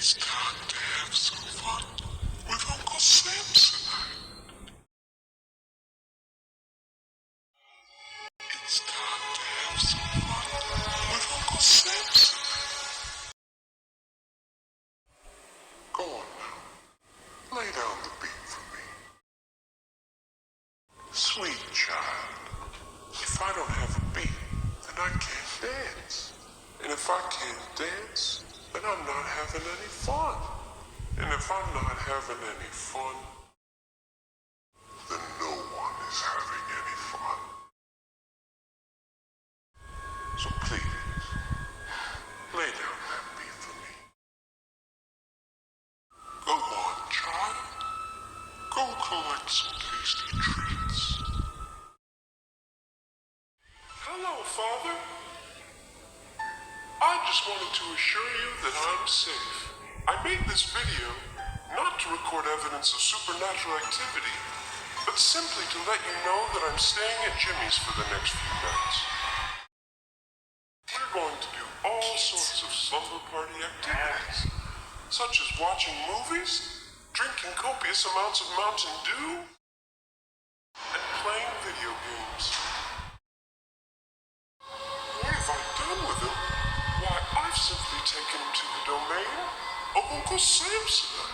It's time to have some fun with Uncle Samsonite. It's time to have some fun with Uncle Samsonite. Go on now. Lay down the beat for me. Sweet child, if I don't have a beat, then I can't dance. And if I can't dance, then I'm not having any fun. And if I'm not having any fun, then no one is having any fun. So please, lay down that beat for me. Go on, child. Go collect some tasty treats. Hello, Father. I just wanted to assure you that I'm safe. I made this video not to record evidence of supernatural activity, but simply to let you know that I'm staying at Jimmy's for the next few nights. We're going to do all sorts of slumber party activities, such as watching movies, drinking copious amounts of Mountain Dew, and playing video games. What have I done with him? Why, I've simply taken him to the domain of Uncle Samsonite.